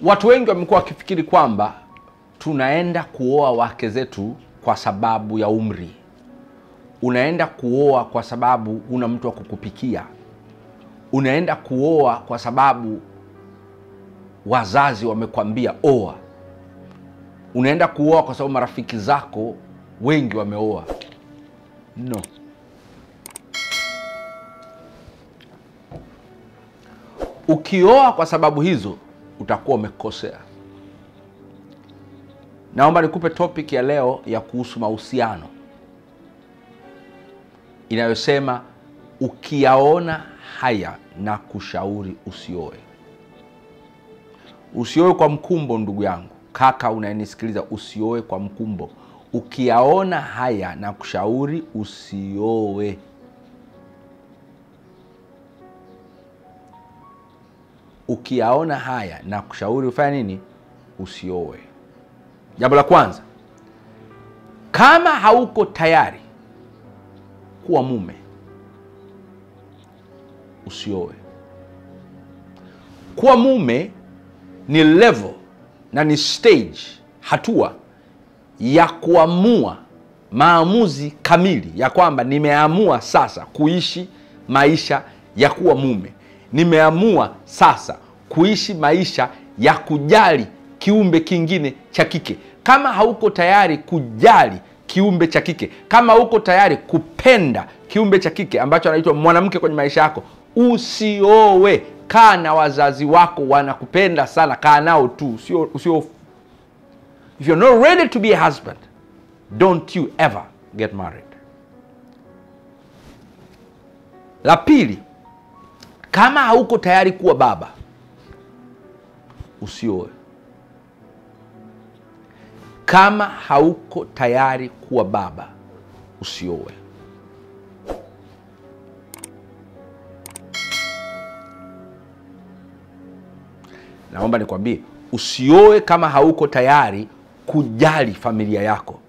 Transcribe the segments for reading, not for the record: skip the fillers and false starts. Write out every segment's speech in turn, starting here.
Watu wengi wamekuwa wakifikiri kwamba tunaenda kuoa wake zetu kwa sababu ya umri. Unaenda kuoa kwa sababu una mtu wa kukupikia. Unaenda kuoa kwa sababu wazazi wamekwambia oa. Unaenda kuoa kwa sababu marafiki zako wengi wameoa. No. Ukioa kwa sababu hizo utakuwa umekosea. Naomba nikupe topic ya leo ya kuhusu mahusiano, inayosema ukiyaona haya na kushauri usioe. Usioe kwa mkumbo, ndugu yangu, kaka unayenisikiliza, usioe kwa mkumbo. Ukiyaona haya na kushauri usioe. Ukiyaona haya na kushauri ufanye nini? Usioe. Jambo la kwanza, kama hauko tayari kuwa mume, usioe. Kuwa mume ni level na ni stage, hatua ya kuamua, maamuzi kamili ya kwamba nimeamua sasa kuishi maisha ya kuwa mume. Nimeamua sasa kuishi maisha ya kujali kiumbe kingine cha kike. Kama hauko tayari kujali kiumbe cha kike, kama hauko tayari kupenda kiumbe cha kike ambacho anaitwa mwanamke kwenye maisha yako, usioe. Kaa na wazazi wako, wanakupenda sana, kaa nao tu. Usio. If you're not ready to be a husband, don't you ever get married. La pili, kama hauko tayari kuwa baba, usioe. Kama hauko tayari kuwa baba, usioe. Naomba nikwambie, usioe kama hauko tayari kujali familia yako.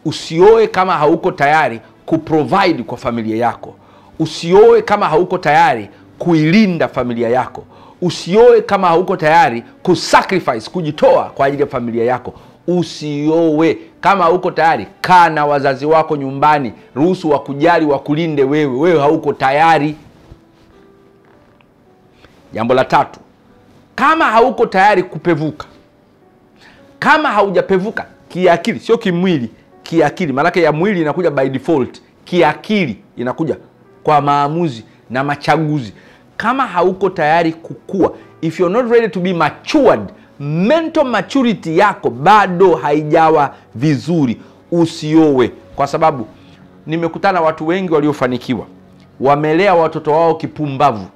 Usioe kama hauko tayari kuprovide kwa familia yako. Usioe kama hauko tayari kuilinda familia yako. Usioe kama hauko tayari kusacrifice, kujitoa kwa ajili ya familia yako. Usioe kama hauko tayari. Kaa na wazazi wako nyumbani, ruhusu wakujali, wakulinde wewe. Wewe hauko tayari. Jambo la tatu, kama hauko tayari kupevuka, kama haujapevuka kiakili, sio kimwili, kiakili. Maana ya mwili inakuja by default, kiakili inakuja kwa maamuzi na machaguzi. Kama hauko tayari kukua, if you're not ready to be matured, mental maturity yako bado haijawa vizuri, usioe. Kwa sababu nimekutana watu wengi waliofanikiwa, wamelea watoto wao kipumbavu.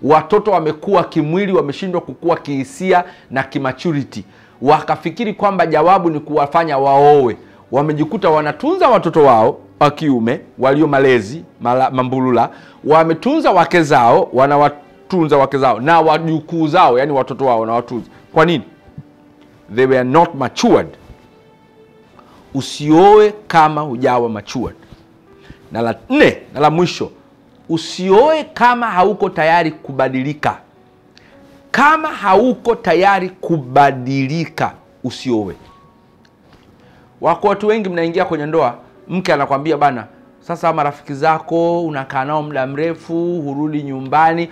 Watoto wamekuwa kimwili, wameshindwa kukua kihisia na kimaturity. Wakafikiri kwamba jawabu ni kuwafanya waoe. Wamejikuta wanatunza watoto wao wa kiume walio malezi, mambulula. Wametunza wake zao, wanawatunza wake zao na wajukuu zao, yani watoto wao wanawatunza. Kwa nini? They were not matured. Usioe kama hujawa matured. Na la nne na la mwisho, usioe kama hauko tayari kubadilika. Kama hauko tayari kubadilika, usioe. Wako watu wengi mnaingia kwenye ndoa, mke anakuambia bana, sasa marafiki zako unakaa nao muda mrefu, hurudi nyumbani,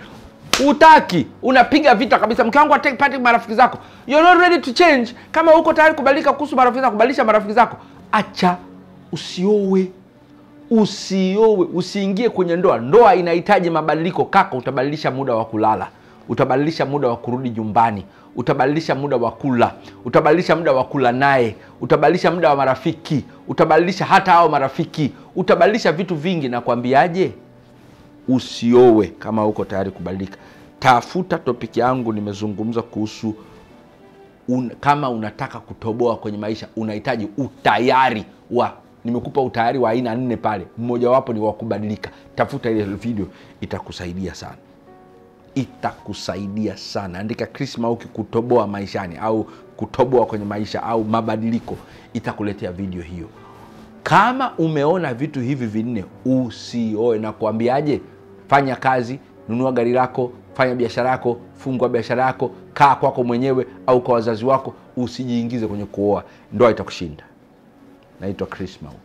utaki, unapiga vita kabisa. Mke wangu atake party marafiki zako. You're not ready to change. Kama huko tayari kubadilika kuhusu marafiki zako, kubadilisha marafiki zako, acha, usioe. Usioe, usiingie kwenye ndoa. Ndoa inahitaji mabadiliko kaka. Utabadilisha muda wa kulala, utabadilisha muda wa kurudi nyumbani, utabadilisha muda wa kula, utabadilisha muda wa kula naye, utabadilisha muda wa marafiki, utabadilisha hata hao marafiki, utabadilisha vitu vingi. Na kuambiaje? Usioe kama uko tayari kubadilika. Tafuta topic yangu, nimezungumza kuhusu kama unataka kutoboa kwenye maisha, unahitaji utayari wa, nimekupa utayari wa aina 4 pale. Mmoja wapo ni wa kubadilika. Tafuta ile video, itakusaidia sana. Itakusaidia sana. Andika Chris Mauki kutoboa maishani au kutoboa kwenye maisha au mabadiliko, itakuletea video hiyo. Kama umeona vitu hivi 4, usioe. Na kuambiaje? Fanya kazi, nunua gari lako, fanya biashara yako, fungua biashara yako, kaa kwako mwenyewe au kwa wazazi wako, usijiingize kwenye kuoa. Ndoa itakushinda. Naitwa Chris Mauki.